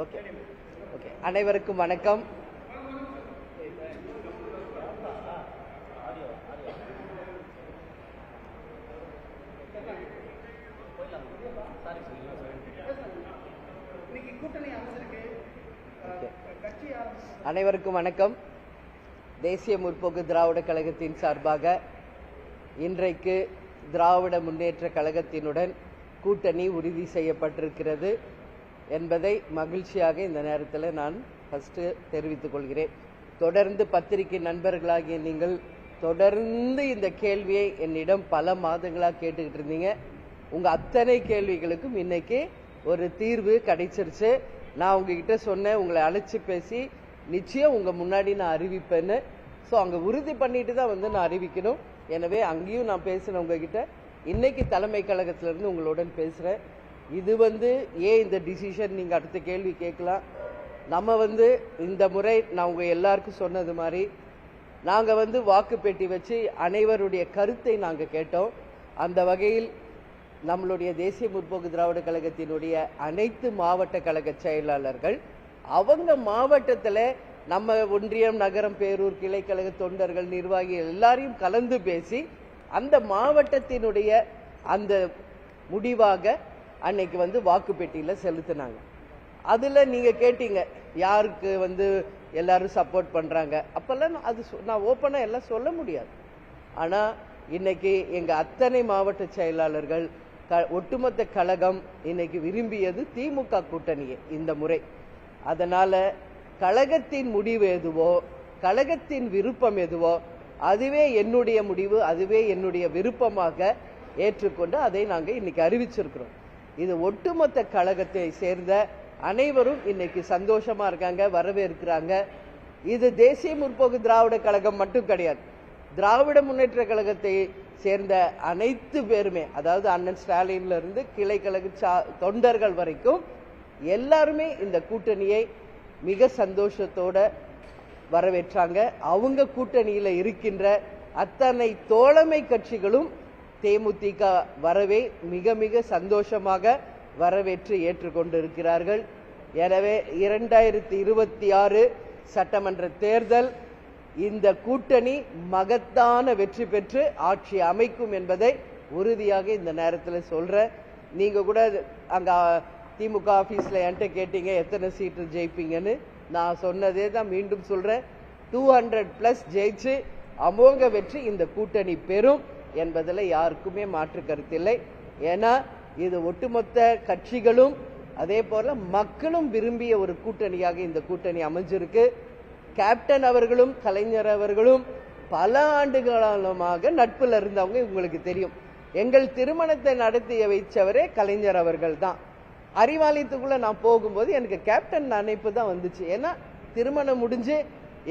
Okay okay அனைவருக்கும் வணக்கம். அனைவருக்கும் வணக்கம். தேசிய முற்போக்கு திராவிட கழகத்தின் சார்பாக இன்றைக்கு திராவிட முன்னேற்ற கழகத்தினுடன் கூட்டணி உறுதி செய்யப்பட்டிருக்கிறது என்பதை மகிழ்ச்சியாக இந்த நேரத்தில் நான் ஃபர்ஸ்ட் தெரிவித்துக் கொள்கிறேன். தொடர்ந்து பத்திரிகை நண்பர்களாகிய நீங்கள் தொடர்ந்து இந்த கேள்வியை என்னிடம் பல மாதங்களாக கேட்டுக்கிட்டு இருந்தீங்க. உங்கள் அத்தனை கேள்விகளுக்கும் இன்னைக்கு ஒரு தீர்வு கிடைச்சிருச்சு. நான் உங்ககிட்ட சொன்னேன், உங்களை அழைச்சி பேசி நிச்சயம் உங்கள் முன்னாடி நான் அறிவிப்பேன்னு. ஸோ அங்கே உறுதி பண்ணிட்டு தான் நான் அறிவிக்கணும். எனவே அங்கேயும் நான் பேசினேன் உங்ககிட்ட. இன்னைக்கு தலைமை கழகத்திலிருந்து உங்களுடன் பேசுகிறேன். இது ஏன் இந்த டிசிஷன் நீங்கள் அடுத்த கேள்வி கேட்கலாம். நம்ம இந்த முறை நான் உங்கள் எல்லாருக்கும் சொன்னது மாதிரி நாங்கள் வாக்கு பெட்டி வச்சு அனைவருடைய கருத்தை நாங்கள் கேட்டோம். அந்த வகையில் நம்மளுடைய தேசிய முற்போக்கு திராவிட கழகத்தினுடைய அனைத்து மாவட்ட கழக செயலாளர்கள் அவங்க மாவட்டத்தில் நம்ம ஒன்றியம், நகரம், பேரூர், கிளைக்கழக தொண்டர்கள், நிர்வாகிகள் எல்லாரையும் கலந்து பேசி அந்த மாவட்டத்தினுடைய அந்த முடிவாக அன்னைக்கு வாக்கு பெட்டியில் செலுத்தினாங்க. அதில் நீங்கள் கேட்டீங்க யாருக்கு எல்லாரும் சப்போர்ட் பண்ணுறாங்க. அப்போல்லாம் அது நான் ஓப்பனாக எல்லாம் சொல்ல முடியாது. ஆனால் இன்னைக்கு எங்கள் அத்தனை மாவட்ட செயலாளர்கள் ஒட்டுமொத்த கழகம் இன்னைக்கு விரும்பியது திமுக கூட்டணியே இந்த முறை. அதனால கழகத்தின் முடிவு எதுவோ, கழகத்தின் விருப்பம் எதுவோ அதுவே என்னுடைய முடிவு, அதுவே என்னுடைய விருப்பமாக ஏற்றுக்கொண்டு அதை நாங்கள் இன்னைக்கு அறிவிச்சிருக்கிறோம். இது ஒட்டுமொத்த கழகத்தை சேர்ந்த அனைவரும் இன்னைக்கு சந்தோஷமா இருக்காங்க, வரவேற்கிறாங்க. இது தேசிய முற்போக்கு திராவிட கழகம் மட்டும் கிடையாது, திராவிட முன்னேற்ற கழகத்தை சேர்ந்த அனைத்து பேருமே, அதாவது அண்ணன் ஸ்டாலின்ல இருந்து கிளைக்கழக தொண்டர்கள் வரைக்கும் எல்லாருமே இந்த கூட்டணியை மிக சந்தோஷத்தோட வரவேற்றாங்க. அவங்க கூட்டணியில இருக்கின்ற அத்தனை தோழமை கட்சிகளும் தேமுதிக வரவே மிக மிக சந்தோஷமாக வரவேற்று ஏற்றுக்கொண்டிருக்கிறார்கள். எனவே 2026 சட்டமன்ற தேர்தல் இந்த கூட்டணி மகத்தான வெற்றி பெற்று ஆட்சி அமைக்கும் என்பதை உறுதியாக இந்த நேரத்தில் சொல்றேன். நீங்க கூட அங்க திமுக ஆபீஸ்ல என்கிட்ட கேட்டீங்க எத்தனை சீட்டு ஜெயிப்பீங்கன்னு. நான் சொன்னதே தான் மீண்டும் சொல்றேன், 200+ ஜெயிச்சு அமோக வெற்றி இந்த கூட்டணி பெறும் என்பதில் யாருக்குமே மாற்று கருத்தில்லை. ஏன்னா இது ஒட்டுமொத்த கட்சிகளும் அதே போல மக்களும் விரும்பிய ஒரு கூட்டணியாக இந்த கூட்டணி அமைஞ்சிருக்கு. கேப்டன் அவர்களும் கலைஞர் அவர்களும் பல ஆண்டுகாலமாக நட்புல இருந்தவங்க, உங்களுக்கு தெரியும். எங்கள் திருமணத்தை நடத்தி வைச்சவரே கலைஞர் அவர்கள் தான். அறிவாலயத்துக்குள்ள நான் போகும்போது எனக்கு கேப்டன் நினைப்பு தான் வந்துச்சு. ஏன்னா திருமணம் முடிஞ்சு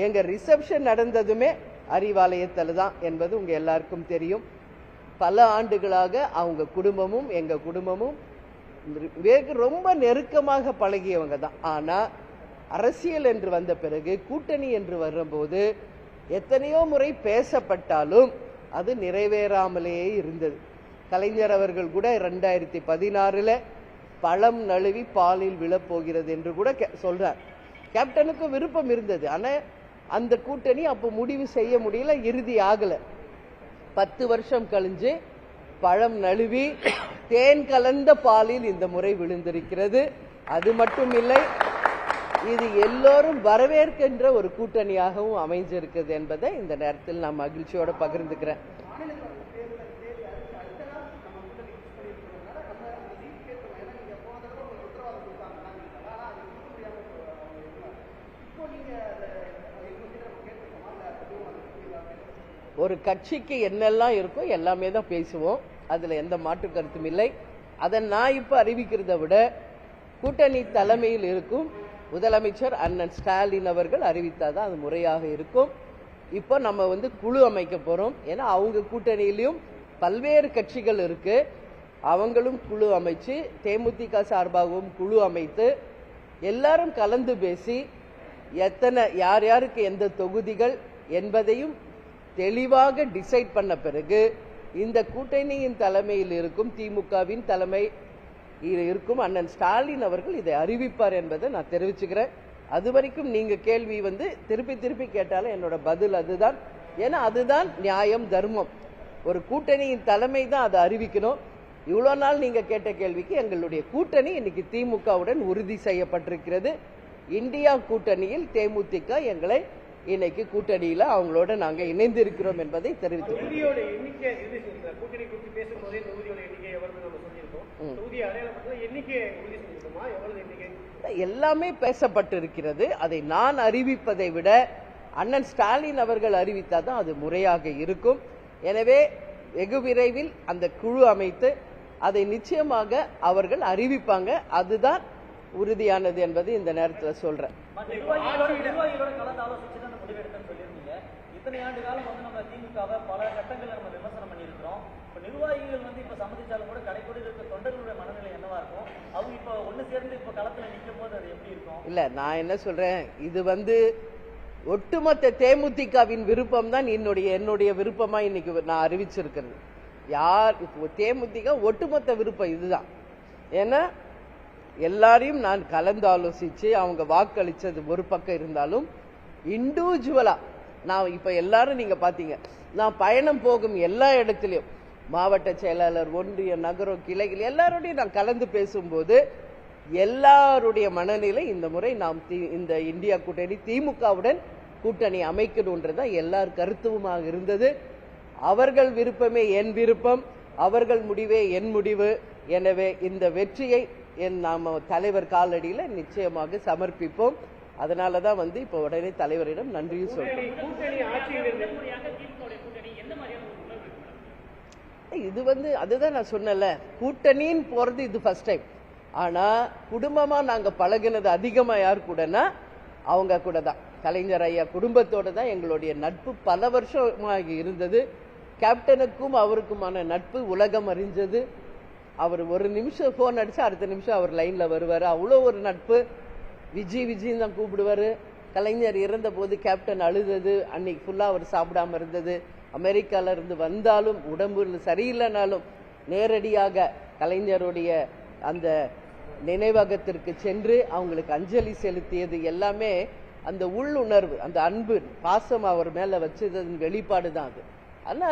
எங்க ரிசப்ஷன் நடந்ததுமே அறிவாலயத்தில் தான் என்பது உங்க எல்லாருக்கும் தெரியும். பல ஆண்டுகளாக அவங்க குடும்பமும் எங்க குடும்பமும் ரொம்ப நெருக்கமாக பழகியவங்க தான். ஆனா அரசியல் என்று வந்த பிறகு, கூட்டணி என்று வரும்போது எத்தனையோ முறை பேசப்பட்டாலும் அது நிறைவேறாமலேயே இருந்தது. கலைஞர் அவர்கள் கூட 2016 பழம் நழுவி பாலில் விழப்போகிறது என்று கூட சொல்றார். கேப்டனுக்கு விருப்பம் இருந்தது, ஆனா அந்த கூட்டணி அப்போ முடிவு செய்ய முடியல, இறுதி ஆகல. 10 வருஷம் கழிஞ்சு பழம் நழுவி தேன் கலந்த பாலில் இந்த முறை விழுந்திருக்கிறது. அது மட்டும் இல்லை, இது எல்லோரும் வரவேற்கின்ற ஒரு கூட்டணியாகவும் அமைஞ்சிருக்கிறது என்பதை இந்த நேரத்தில் நான் மகிழ்ச்சியோட பகிர்ந்துக்கிறேன். ஒரு கட்சிக்கு என்னெல்லாம் இருக்கோ எல்லாமே தான் பேசுவோம், அதுல எந்த மாற்று கருத்தும் இல்லை. அதை நான் இப்ப அறிவிக்கிறத விட கூட்டணி தலைமையில் இருக்கும் முதலமைச்சர் அண்ணன் ஸ்டாலின் அவர்கள் அறிவித்தாதான் அது முறையாக இருக்கும். இப்போ நம்ம குழு அமைக்க போறோம். ஏன்னா அவங்க கூட்டணியிலும் பல்வேறு கட்சிகள் இருக்கு, அவங்களும் குழு அமைச்சு தேமுதிக சார்பாகவும் குழு அமைத்து எல்லாரும் கலந்து பேசி எத்தனை யார் யாருக்கு எந்த தொகுதிகள் என்பதையும் தெளிவாக டிசைட் பண்ண பிறகு இந்த கூட்டணியின் தலைமையில் இருக்கும் திமுகவின் தலைமை, இருக்கும். அண்ணன் ஸ்டாலின் அவர்கள் இதை அறிவிப்பார் என்பதை நான் தெரிவிச்சுக்கிறேன். அது வரைக்கும் நீங்க கேள்வி திருப்பி திருப்பி கேட்டாலும் என்னோட பதில் அதுதான். ஏன்னா அதுதான் நியாயம், தர்மம். ஒரு கூட்டணியின் தலைமை தான் அதை அறிவிக்கணும். இவ்வளவு நாள் நீங்க கேட்ட கேள்விக்கு எங்களுடைய கூட்டணி இன்னைக்கு திமுகவுடன் உறுதி செய்யப்பட்டிருக்கிறது. இந்தியா கூட்டணியில் தேமுதிக எங்களை இன்னைக்கு கூட்டணியில அவங்களோட நாங்க இணைந்து இருக்கிறோம் என்பதை தெரிவித்துள்ளோம். எல்லாமே பேசப்பட்டிருக்கிறது. அதை நான் அறிவிப்பதை விட அண்ணன் ஸ்டாலின் அவர்கள் அறிவித்தாதான் அது முறையாக இருக்கும். எனவே வெகு விரைவில் அந்த குழு அமைத்து அதை நிச்சயமாக அவர்கள் அறிவிப்பாங்க. அதுதான் உறுதியானது என்பது இந்த நேரத்தில் சொல்றேன். இத்தனை ஆண்டு காலம் நம்ம திமுகவை பல கட்டங்களில் நம்ம விமர்சனம் பண்ணியிருக்கிறோம். இப்போ நிர்வாகிகள் இப்ப சம்மதிச்சாலும் கூட கடைக்கோடி இருக்க தொண்டர்களுடைய மனநிலை என்னவா இருக்கும்? அவங்க இப்ப ஒண்ணு சேர்ந்து இப்ப களத்துல நிற்கும் போது அது எப்படி இருக்கும்? இல்ல, நான் என்ன சொல்றேன், இது ஒட்டுமொத்த தேமுதிகவின் விருப்பம் தான் என்னுடைய விருப்பமா இன்னைக்கு நான் அறிவிச்சிருக்கிறது. தேமுதிக ஒட்டுமொத்த விருப்பம் இதுதான். ஏன்னா எல்லாரையும் நான் கலந்து ஆலோசிச்சு அவங்க வாக்களிச்சது ஒரு பக்கம் இருந்தாலும் இண்டிவிஜுவலா நான் இப்ப எல்லாரும் நீங்க பாத்தீங்க, நான் பயணம் போகும் எல்லா இடத்திலையும் மாவட்ட செயலாளர், ஒன்றிய, நகரம், கிளைகள் எல்லாரோடையும் நான் கலந்து பேசும்போது எல்லாருடைய மனநிலை இந்த முறை நாம் இந்த இந்தியா கூட்டணி திமுகவுடன் கூட்டணி அமைக்கணும்ன்றதான் எல்லார் கருத்துவமாக இருந்தது. அவர்கள் விருப்பமே என் விருப்பம், அவர்கள் முடிவே என் முடிவு. எனவே இந்த வெற்றியை நாம தலைவர் காலடியில நிச்சயமாக சமர்ப்பிப்போம். அதனாலதான் இப்ப உடனே தலைவரிடம் நன்றியும் சொல்றேன். இது அதுதான் நான் சொன்னல, கூட்டணின்னு போறது இது ஃபர்ஸ்ட் டைம். ஆனா குடும்பமா நாங்க பழகினது அதிகமா யார் கூடனா அவங்க கூட தான். கலைஞர் ஐயா குடும்பத்தோட தான் எங்களுடைய நட்பு பல வருஷமாக இருந்தது. கேப்டனுக்கும் அவருக்குமான நட்பு உலகம் அறிஞ்சது. அவர் ஒரு நிமிஷம் போன் அடிச்சா அடுத்த நிமிஷம் அவர் லைன்ல வருவாரு. அவ்வளோ ஒரு நட்பு. விஜய் தான் கூப்பிடுவாரு. கலைஞர் இறந்த போது கேப்டன் அழுதது, அன்னைக்கு ஃபுல்லா அவர் சாப்பிடாம இருந்தது. அமெரிக்கால இருந்து வந்தாலும் உடம்பு சரியில்லைனாலும் நேரடியாக கலைஞருடைய அந்த நினைவகத்திற்கு சென்று அவங்களுக்கு அஞ்சலி செலுத்தியது எல்லாமே அந்த உள்ளுணர்வு, அந்த அன்பு, பாசம் அவர் மேல வச்சதன் வெளிப்பாடு தான் அது. ஆனா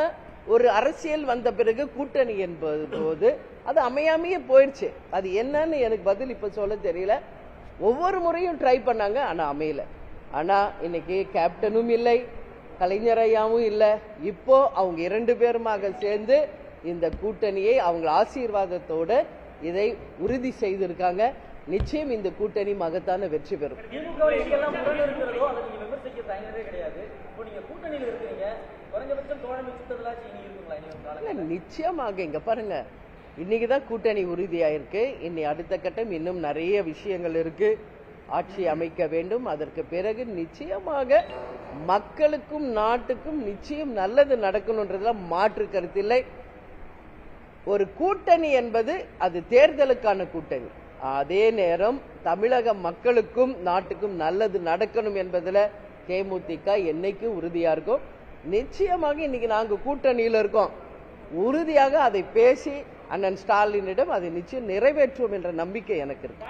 ஒரு அரசியல் வந்த பிறகு கூட்டணி என்பது போது அது அமையாமையே போயிடுச்சு. அது என்னன்னு எனக்கு பதில் இப்ப சொல்ல தெரியல. ஒவ்வொரு முறையும் ட்ரை பண்ணாங்க, ஆனா அமையல. ஆனா இன்னைக்கு கேப்டனும் இல்லை, கலைஞர் ஐயாவும் இல்லை. இப்போ அவங்க 2 பேருமாக சேர்ந்து இந்த கூட்டணியை அவங்க ஆசீர்வாதத்தோட இதை உறுதி செய்திருக்காங்க. நிச்சயம் இந்த கூட்டணி மகத்தான வெற்றி பெறும். நிச்சயமாக இங்க பாருங்க, இன்னைக்குதான் கூட்டணி உறுதியாயிருக்கு. இனி அடுத்த கட்டம் இன்னும் நிறைய விஷயங்கள் இருக்கு. ஆட்சி அமைக்க வேண்டும். அதற்கு பிறகு நிச்சயமாக மக்களுக்கும் நாட்டுக்கும் நிச்சயம் நல்லது நடக்கணும்ன்றதுல மாற்று கருத்தில்லை. ஒரு கூட்டணி என்பது அது தேர்தலுக்கான கூட்டணி. அதே நேரம் தமிழக மக்களுக்கும் நாட்டுக்கும் நல்லது நடக்கணும் என்பதுல தேமுதிக என்னைக்கு உறுதியா இருக்கும். நிச்சயமாக இன்னைக்கு நாங்க கூட்டணியில இருக்கோம். உறுதியாக அதை பேசி அண்ணன் ஸ்டாலினிடம் அதை நிச்சயம் நிறைவேற்றுவோம் என்ற நம்பிக்கை எனக்கு இருக்கு.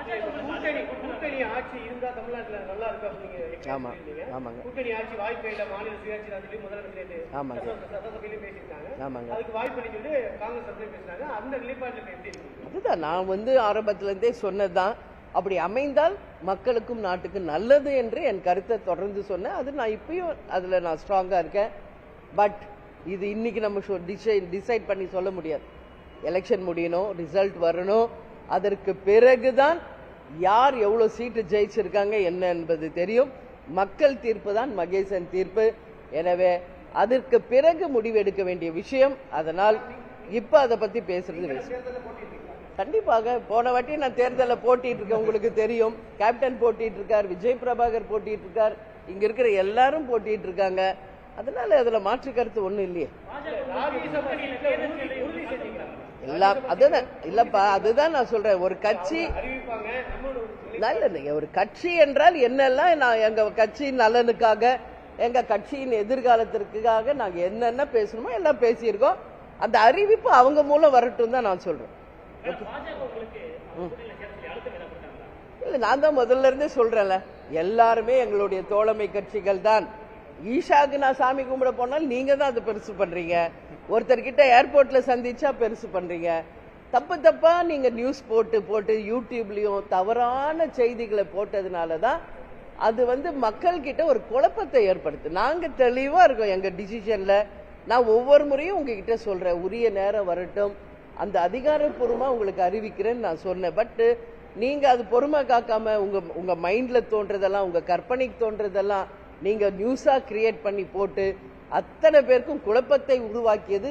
அதுதான் நான் ஆரம்பத்துல இருந்தே சொன்னதுதான். அப்படி அமைந்தால் மக்களுக்கும் நாட்டுக்கும் நல்லது என்று என் கருத்தை தொடர்ந்து சொன்னேன். அது நான் இப்பயும் அதுல நான் ஸ்ட்ராங்கா இருக்கேன். பட் இது இன்னைக்கு நம்ம டிசைட் பண்ணி சொல்ல முடியாது. எலெக்ஷன் முடியணும், ரிசல்ட் வரணும். அதற்கு பிறகுதான் யார் எவ்வளவு சீட்டு ஜெயிச்சிருக்காங்க என்ன என்பது தெரியும். மக்கள் தீர்ப்பு தான் மகேசன் தீர்ப்பு. எனவே அதற்கு பிறகு முடிவெடுக்க வேண்டிய விஷயம். அதனால் இப்ப அதை பத்தி பேசுறது கண்டிப்பாக. போன வாட்டி நான் தேர்தலில் போட்டிட்டு இருக்கேன், உங்களுக்கு தெரியும். கேப்டன் போட்டிட்டு இருக்கார், விஜய் பிரபாகர் போட்டிட்டு இருக்கார், இங்க இருக்கிற எல்லாரும் போட்டிட்டு இருக்காங்க. அதனால அதுல மாற்று கருத்து ஒண்ணும் இல்லையே. அதுதான் இல்லப்பா, அதுதான் நான் சொல்றேன். ஒரு கட்சி ஒரு கட்சி என்றால் என்னெல்லாம் நான் எங்க கட்சியின் நலனுக்காக, எங்க கட்சியின் எதிர்காலத்திற்காக நாங்க என்னென்ன பேசணுமோ எல்லாம் பேசியிருக்கோம். அந்த அறிவிப்பு அவங்க மூலம் வரட்டும் தான் நான் சொல்றேன். இல்ல, நான் தான் முதல்ல இருந்தே சொல்றேன்ல, எல்லாருமே எங்களுடைய தோழமை கட்சிகள் தான். ஈஷாக்கு நான் சாமி கும்பிட போனாலும் நீங்க தான் அதை பெருசு பண்றீங்க. ஒருத்தர்கிட்ட ஏர்போர்ட்ல சந்திச்சா பெருசு பண்றீங்க. தப்பா நீங்க நியூஸ் போட்டு யூடியூப்லயும் தவறான செய்திகளை போட்டதுனாலதான் அது மக்கள் கிட்ட ஒரு குழப்பத்தை ஏற்படுத்து. நாங்க தெளிவா இருக்கோம் எங்க டிசிஷன்ல. நான் ஒவ்வொரு முறையும் உங்ககிட்ட சொல்றேன், உரிய நேரம் வரட்டும், அந்த அதிகாரப்பூர்வமா உங்களுக்கு அறிவிக்கிறேன்னு நான் சொன்னேன். பட் நீங்க அது பொறுமை காக்காம உங்க மைண்ட்ல தோன்றதெல்லாம், உங்க கற்பனைக்கு தோன்றதெல்லாம் நீங்க நியூஸா கிரியேட் பண்ணி போட்டு அத்தனை பேருக்கும் குழப்பத்தை உருவாக்கியது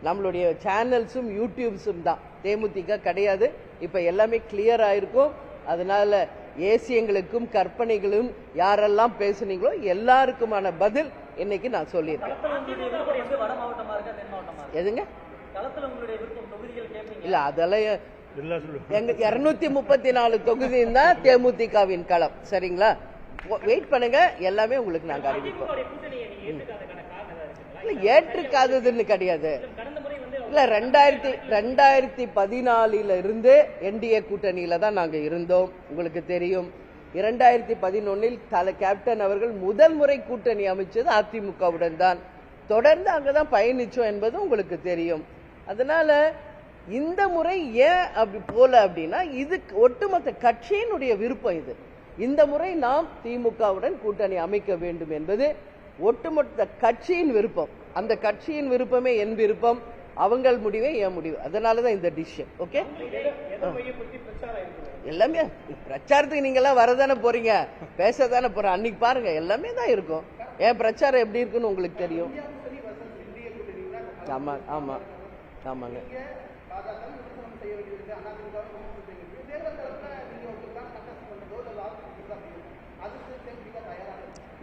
நம்மளுடைய சேனல்ஸும் யூடியூப்ஸும் தான். தேமுதிக கிடையாது. இப்ப எல்லாமே கிளியர் ஆயிருக்கும். அதனால ஏசியங்களுக்கும் கற்பனைகளும் யாரெல்லாம் பேசுனீங்களோ எல்லாருக்குமான பதில் இன்னைக்கு நான் சொல்லியிருக்கேன். எதுங்க? இல்ல, அதெல்லாம் எங்க 234 தொகுதியும் தான் தேமுதிகவின் களம். சரிங்களா? வெயிட் பண்ணுங்க, எல்லாமே உங்களுக்கு நாங்க அறிவிப்போம். இல்ல, ஏற்றுக்காததுன்னு கிடையாது. இல்ல, 2014 இருந்து என்டிஏ கூட்டணியில தான் நாங்க இருந்தோம். உங்களுக்கு தெரியும், 2011 கேப்டன் அவர்கள் முதல் முறை கூட்டணி அமைச்சது அதிமுகவுடன் தான். தொடர்ந்து அங்கதான் பயணிச்சோம் என்பது உங்களுக்கு தெரியும். அதனால இந்த முறை ஏன் அப்படி போல அப்படின்னா, இது ஒட்டுமொத்த கட்சியினுடைய விருப்பம். இது இந்த முறை நாம் திமுகவுடன் கூட்டணி அமைக்க வேண்டும் என்பது ஒட்டுமொத்த கட்சியின் விருப்பம். அந்த கட்சியின் விருப்பமே என் விருப்பம், அவங்கள் முடிவே என் முடிவு. அதனாலதான் இந்த டிசிஷன். ஓகே, எல்லாமே பிரச்சாரத்துக்கு நீங்க எல்லாம் வரதானே போறீங்க, பேசதானே போறோம். அன்னைக்கு பாருங்க, எல்லாமே தான் இருக்கும். ஏன் பிரச்சாரம் எப்படி இருக்குன்னு உங்களுக்கு தெரியும். ஆமா ஆமா ஆமாங்க.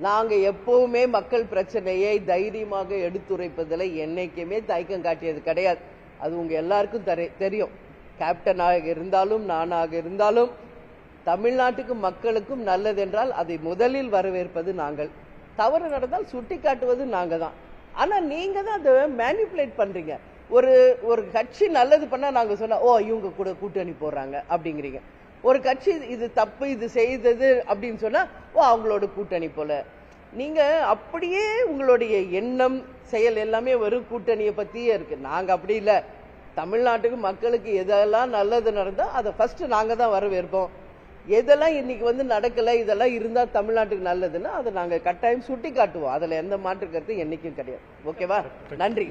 நாங்க எப்பவுமே மக்கள் பிரச்சனையை தைரியமாக எடுத்துரைப்பதில் என்னைக்குமே தயக்கம் காட்டியது கிடையாது. அது உங்க எல்லாருக்கும் தெரியும். கேப்டனாக இருந்தாலும் நானாக இருந்தாலும் தமிழ்நாட்டுக்கும் மக்களுக்கும் நல்லதென்றால் அதை முதலில் வரவேற்பது நாங்கள். தவறு நடந்தால் சுட்டி காட்டுவது நாங்க தான். ஆனா நீங்க தான் அதை மேனிபுலேட் பண்றீங்க. ஒரு கட்சி நல்லது பண்ணா நாங்க சொன்னா, ஓ இவங்க கூட கூட்டணி போடுறாங்க அப்படிங்கிறீங்க. ஒரு கட்சி இது தப்பு, இது செய்தது அப்படின்னு சொன்னா, ஓ அவங்களோட கூட்டணி போல. நீங்க அப்படியே உங்களுடைய எண்ணம் செயல் எல்லாமே வெறும் கூட்டணியை பத்தியே இருக்கு. நாங்க அப்படி இல்ல. தமிழ்நாட்டுக்கு மக்களுக்கு எதெல்லாம் நல்லது நடந்தா அதை ஃபர்ஸ்ட் நாங்க தான் வரவேற்போம். எதெல்லாம் இன்னைக்கு நடக்கல, இதெல்லாம் இருந்தா தமிழ்நாட்டுக்கு நல்லதுன்னா அதை நாங்க கட்டாயம் சுட்டி காட்டுவோம். அதுல எந்த மாற்று கருத்து என்னைக்கும் கிடையாது. ஓகேவா? நன்றி.